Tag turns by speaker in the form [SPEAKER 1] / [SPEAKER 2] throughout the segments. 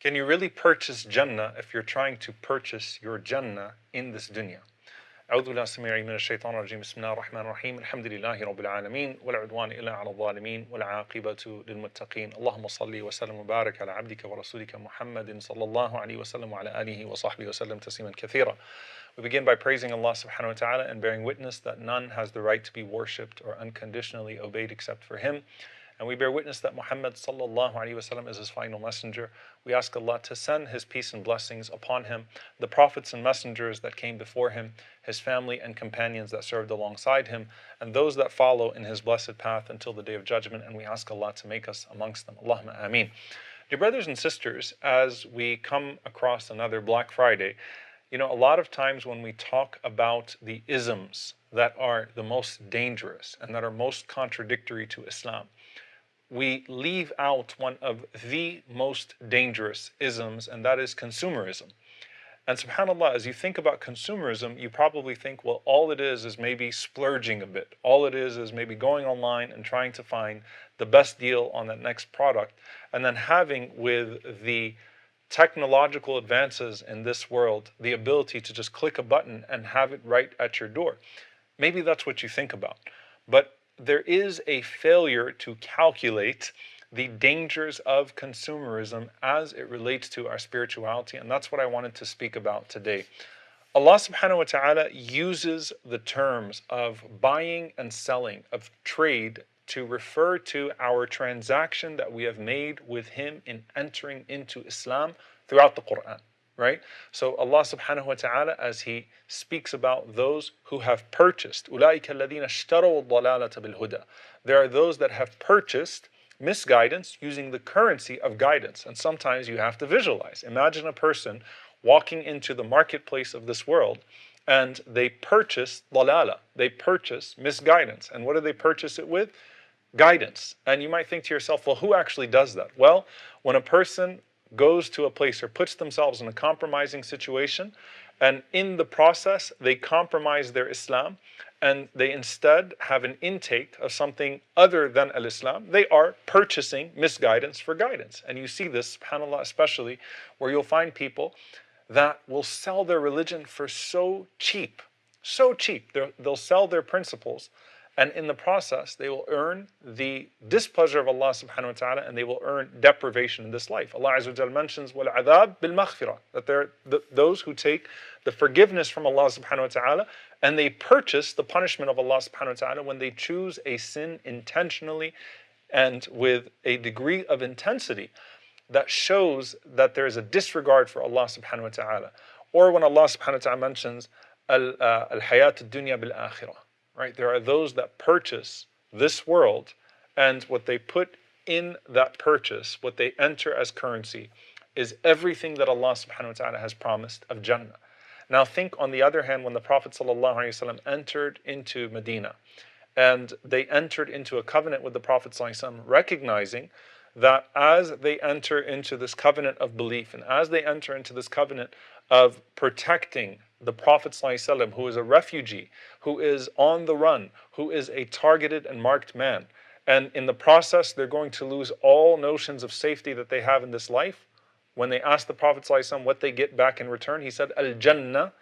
[SPEAKER 1] Can you really purchase Jannah if you're trying to purchase your Jannah in this dunya? أعوذ بالله السميع العليم من الشيطان الرجيم بسم الله الرحمن الرحيم الحمد لله رب العالمين ولا عدوان إلا على الظالمين والعاقبة للمتقين اللهم صل وسلم وبارك على عبدك ورسولك محمد صلى الله عليه وسلم وعلى آله وصحبه وسلم تسليما كثيرا. We begin by praising Allah subhanahu wa ta'ala and bearing witness that none has the right to be worshipped or unconditionally obeyed except for Him. And we bear witness that Muhammad sallallahu alaihi wasallam is His final messenger. We ask Allah to send His peace and blessings upon Him, the prophets and messengers that came before Him, His family and companions that served alongside Him, and those that follow in His blessed path until the Day of Judgment. And we ask Allah to make us amongst them. Allahumma ameen. Dear brothers and sisters, as we come across another Black Friday, a lot of times when we talk about the isms that are the most dangerous and that are most contradictory to Islam, we leave out one of the most dangerous isms, and that is consumerism. And subhanAllah, as you think about consumerism, you probably think, well, all it is maybe splurging a bit. All it is maybe going online and trying to find the best deal on that next product, and then having, with the technological advances in this world, the ability to just click a button and have it right at your door. Maybe that's what you think about. But there is a failure to calculate the dangers of consumerism as it relates to our spirituality, and that's what I wanted to speak about today. Allah subhanahu wa ta'ala uses the terms of buying and selling, of trade, to refer to our transaction that we have made with Him in entering into Islam throughout the Quran. Right? So Allah subhanahu wa ta'ala, as He speaks about those who have purchased, أُولَٰئِكَ الَّذِينَ اشْتَرَوُا الضَّلَالَةَ بِالْهُدَى. There are those that have purchased misguidance using the currency of guidance. And sometimes you have to visualize. Imagine a person walking into the marketplace of this world and they purchase dalala, they purchase misguidance. And what do they purchase it with? Guidance. And you might think to yourself, well, who actually does that? Well, when a person goes to a place or puts themselves in a compromising situation, and in the process they compromise their Islam and they instead have an intake of something other than al-Islam, they are purchasing misguidance for guidance. And you see this, subhanAllah, especially where you'll find people that will sell their religion for so cheap. They'll sell their principles, and in the process, they will earn the displeasure of Allah subhanahu wa ta'ala, and they will earn deprivation in this life. Allah Azza wa Jal mentions, وَالْعَذَابِ بِالْمَغْفِرَةِ, that they're those who take the forgiveness from Allah subhanahu wa ta'ala, and they purchase the punishment of Allah subhanahu wa ta'ala when they choose a sin intentionally and with a degree of intensity that shows that there is a disregard for Allah subhanahu wa ta'ala. Or when Allah subhanahu wa ta'ala mentions, al-hayat ad-dunya bil-akhirah. Right? There are those that purchase this world, and what they put in that purchase, what they enter as currency, is everything that Allah subhanahu wa ta'ala has promised of Jannah. Now think, on the other hand, when the Prophet sallallahu alaihi wasallam entered into Medina, and they entered into a covenant with the Prophet sallallahu alaihi wasallam, recognizing that as they enter into this covenant of belief, and as they enter into this covenant of protecting the Prophet ﷺ, who is a refugee, who is on the run, who is a targeted and marked man, and in the process they're going to lose all notions of safety that they have in this life. When they asked the Prophet ﷺ what they get back in return, he said, Al-Jannah,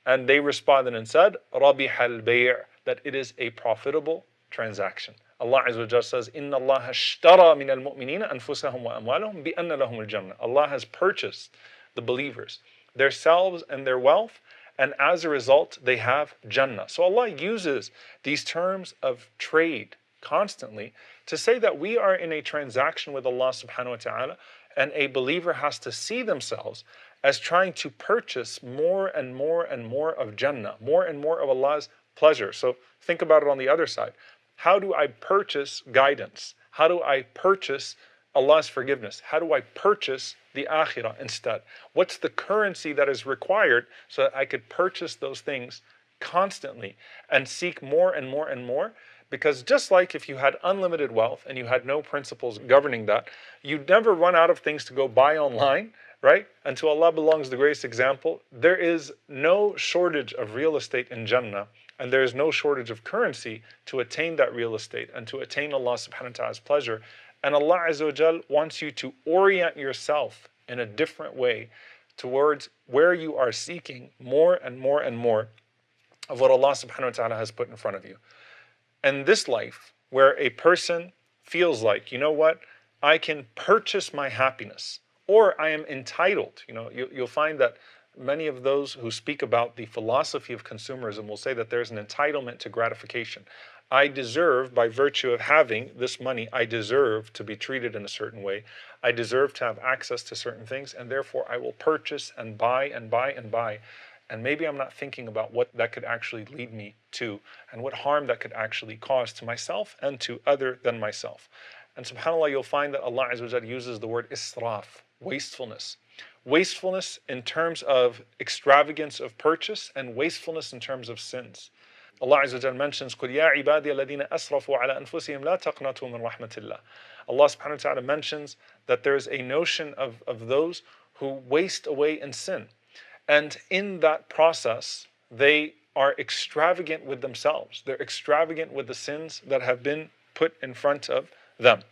[SPEAKER 1] and they responded and said, Rabih al-Bay', that it is a profitable transaction. Allah Azza wa Jalla says, Inna Allah ashtara min al-mu'minina anfusahum wa amwalahum bi anna lahum al-Jannah. Allah has purchased the believers, their selves and their wealth, and as a result, they have Jannah. So Allah uses these terms of trade constantly to say that we are in a transaction with Allah subhanahu wa ta'ala, and a believer has to see themselves as trying to purchase more and more and more of Jannah, more and more of Allah's pleasure. So think about it on the other side. How do I purchase guidance? How do I purchase Allah's forgiveness? How do I purchase the akhirah instead? What's the currency that is required so that I could purchase those things constantly and seek more and more and more? Because just like if you had unlimited wealth and you had no principles governing that, you'd never run out of things to go buy online, right? And to Allah belongs the greatest example. There is no shortage of real estate in Jannah, and there is no shortage of currency to attain that real estate and to attain Allah subhanahu wa ta'ala's pleasure. And Allah Azza wa Jal wants you to orient yourself in a different way towards where you are seeking more and more and more of what Allah subhanahu wa ta'ala has put in front of you. And this life, where a person feels like, you know what, I can purchase my happiness, or I am entitled. You'll find that many of those who speak about the philosophy of consumerism will say that there's an entitlement to gratification. I deserve, by virtue of having this money, I deserve to be treated in a certain way. I deserve to have access to certain things, and therefore I will purchase and buy and buy and buy. And maybe I'm not thinking about what that could actually lead me to and what harm that could actually cause to myself and to other than myself. And subhanAllah, you'll find that Allah Azza wa Jalla uses the word israaf, wastefulness. Wastefulness in terms of extravagance of purchase, and wastefulness in terms of sins. Allah Azza wa Jalla mentions, قُلْ يَا عِبَادِيَ الَّذِينَ أَسْرَفُوا عَلَى أَنفُسِهِمْ لَا تَقْنَطُوا مِنْ رَحْمَةِ اللَّهِ. Allah subhanahu wa ta'ala mentions that there is a notion of those who waste away in sin. And in that process, they are extravagant with themselves. They're extravagant with the sins that have been put in front of them.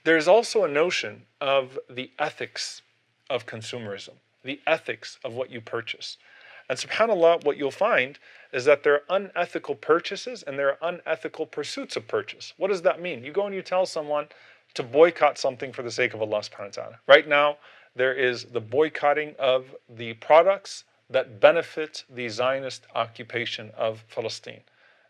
[SPEAKER 1] There's also a notion of the ethics of consumerism, the ethics of what you purchase. And subhanAllah, what you'll find is that there are unethical purchases and there are unethical pursuits of purchase. What does that mean? You go and you tell someone to boycott something for the sake of Allah subhanahu wa ta'ala. Right now, there is the boycotting of the products that benefit the Zionist occupation of Palestine.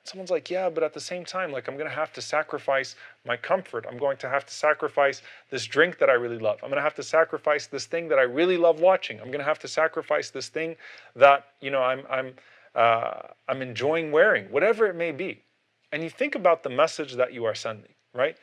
[SPEAKER 1] Someone's like, yeah, but at the same time, like, I'm going to have to sacrifice my comfort. I'm going to have to sacrifice this drink that I really love. I'm going to have to sacrifice this thing that I really love watching. I'm going to have to sacrifice this thing that, I'm enjoying wearing, whatever it may be. And you think about the message that you are sending, right?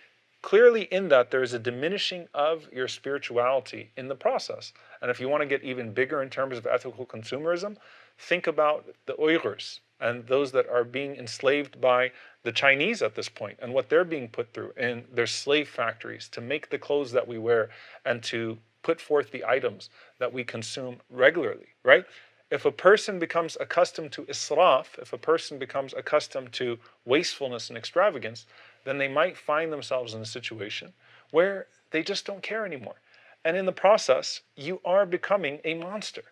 [SPEAKER 1] Clearly in that, there is a diminishing of your spirituality in the process. And if you want to get even bigger in terms of ethical consumerism, think about the Uyghurs and those that are being enslaved by the Chinese at this point, and what they're being put through in their slave factories to make the clothes that we wear and to put forth the items that we consume regularly, right? If a person becomes accustomed to israaf, if a person becomes accustomed to wastefulness and extravagance, then they might find themselves in a situation where they just don't care anymore. And in the process, you are becoming a monster.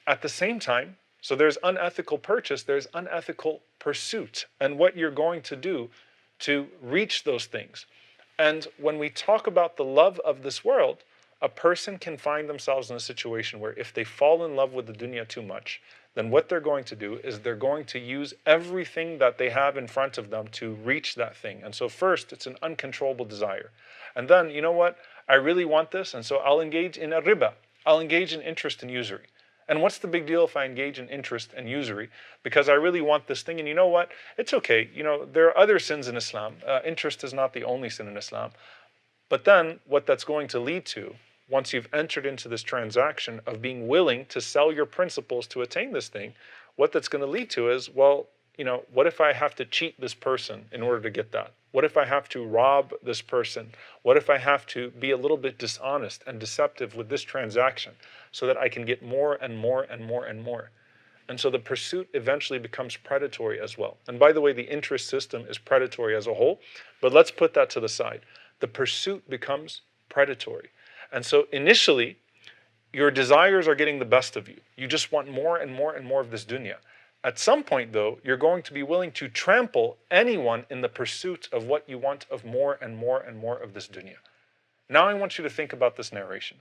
[SPEAKER 1] At the same time, so there's unethical purchase, there's unethical pursuit, and what you're going to do to reach those things. And when we talk about the love of this world, a person can find themselves in a situation where if they fall in love with the dunya too much, then what they're going to do is they're going to use everything that they have in front of them to reach that thing. And so first, it's an uncontrollable desire. And then, you know what? I really want this, and so I'll engage in a riba. I'll engage in interest and usury. And what's the big deal if I engage in interest and usury? Because I really want this thing, and you know what? It's okay. There are other sins in Islam. Interest is not the only sin in Islam. But then, what that's going to lead to, once you've entered into this transaction of being willing to sell your principles to attain this thing, what that's going to lead to is, well, what if I have to cheat this person in order to get that? What if I have to rob this person? What if I have to be a little bit dishonest and deceptive with this transaction so that I can get more and more and more and more? And so the pursuit eventually becomes predatory as well. And by the way, the interest system is predatory as a whole, but let's put that to the side. The pursuit becomes predatory. And so initially, your desires are getting the best of you. You just want more and more and more of this dunya. At some point, though, you're going to be willing to trample anyone in the pursuit of what you want of more and more and more of this dunya. Now I want you to think about this narration.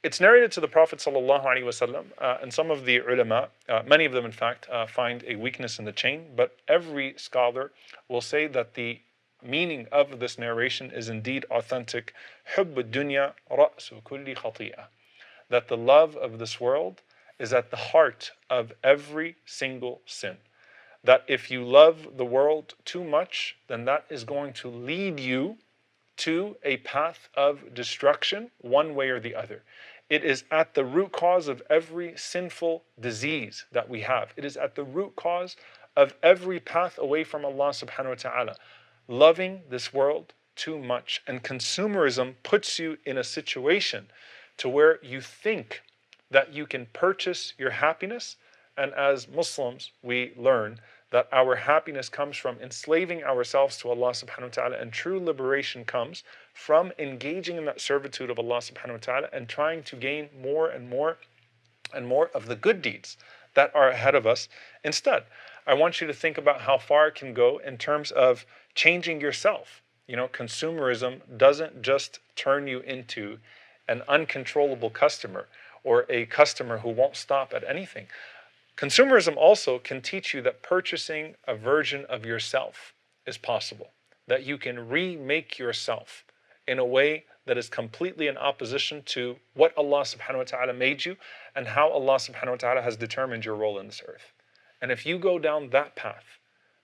[SPEAKER 1] It's narrated to the Prophet ﷺ, and some of the ulama, many of them in fact, find a weakness in the chain, but every scholar will say that the meaning of this narration is indeed authentic. حُبُّ الدُّنْيَا رَأْسُ كُلِّ خَطِيئَةٍ. That the love of this world is at the heart of every single sin. That if you love the world too much, then that is going to lead you to a path of destruction one way or the other. It is at the root cause of every sinful disease that we have. It is at the root cause of every path away from Allah subhanahu wa ta'ala. Loving this world too much. And consumerism puts you in a situation to where you think that you can purchase your happiness. And as Muslims, we learn that our happiness comes from enslaving ourselves to Allah subhanahu wa ta'ala, and true liberation comes from engaging in that servitude of Allah subhanahu wa ta'ala and trying to gain more and more and more of the good deeds that are ahead of us. Instead, I want you to think about how far it can go in terms of changing yourself. Consumerism doesn't just turn you into an uncontrollable customer or a customer who won't stop at anything. Consumerism also can teach you that purchasing a version of yourself is possible, that you can remake yourself in a way that is completely in opposition to what Allah subhanahu wa ta'ala made you and how Allah subhanahu wa ta'ala has determined your role in this earth. And if you go down that path,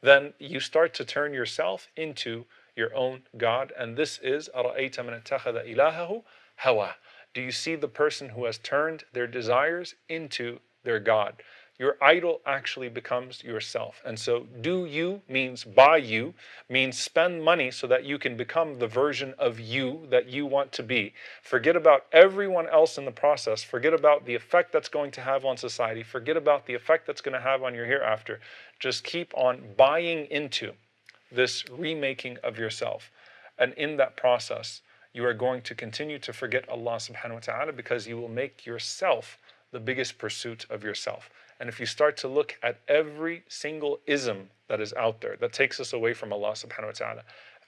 [SPEAKER 1] then you start to turn yourself into your own God. And this is أَرَأَيْتَ مَنِ اتَّخَذَ إِلَهَهُ هَوَى. Do you see the person who has turned their desires into their God? Your idol actually becomes yourself. And so do you means buy you, means spend money so that you can become the version of you that you want to be. Forget about everyone else in the process. Forget about the effect that's going to have on society. Forget about the effect that's going to have on your hereafter. Just keep on buying into this remaking of yourself. And in that process, you are going to continue to forget Allah subhanahu wa ta'ala, because you will make yourself the biggest pursuit of yourself. And if you start to look at every single ism that is out there that takes us away from Allah subhanahu wa ta'ala,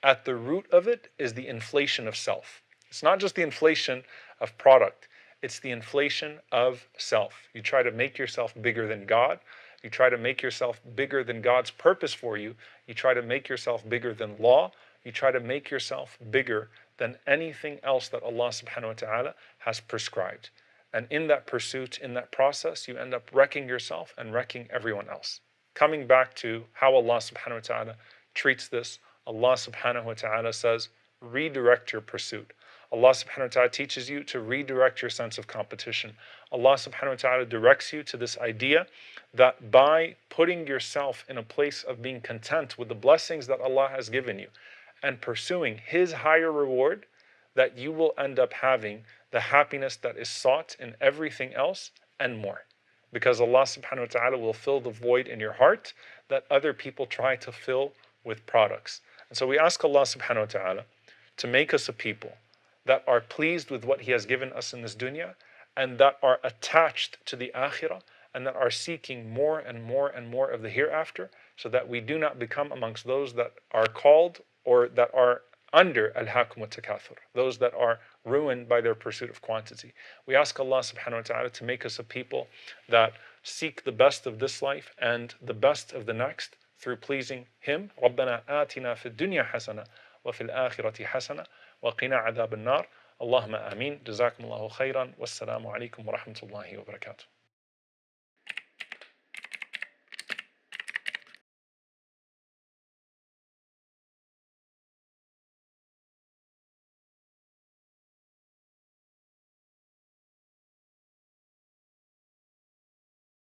[SPEAKER 1] at the root of it is the inflation of self. It's not just the inflation of product, it's the inflation of self. You try to make yourself bigger than God. You try to make yourself bigger than God's purpose for you. You try to make yourself bigger than law. You try to make yourself bigger than anything else that Allah subhanahu wa ta'ala has prescribed. And in that pursuit, in that process, you end up wrecking yourself and wrecking everyone else. Coming back to how Allah subhanahu wa ta'ala treats this, Allah subhanahu wa ta'ala says, redirect your pursuit. Allah subhanahu wa ta'ala teaches you to redirect your sense of competition. Allah subhanahu wa ta'ala directs you to this idea that by putting yourself in a place of being content with the blessings that Allah has given you and pursuing His higher reward, that you will end up having the happiness that is sought in everything else and more. Because Allah subhanahu wa ta'ala will fill the void in your heart that other people try to fill with products. And so we ask Allah subhanahu wa ta'ala to make us a people that are pleased with what He has given us in this dunya, and that are attached to the akhirah, and that are seeking more and more and more of the hereafter, so that we do not become amongst those that are called or that are under al-hakum wa-takathur, those that are ruined by their pursuit of quantity. We ask Allah subhanahu wa ta'ala to make us a people that seek the best of this life and the best of the next through pleasing Him. رَبَّنَا آتِنَا فِي الدُّنْيَا حَسَنَةً وَفِي الْآخِرَةِ حَسَنَةً وَقِنَا عَذَابَ النَّارِ اللهم آمين. جزاكم الله خيرا والسلام عليكم ورحمة الله وبركاته.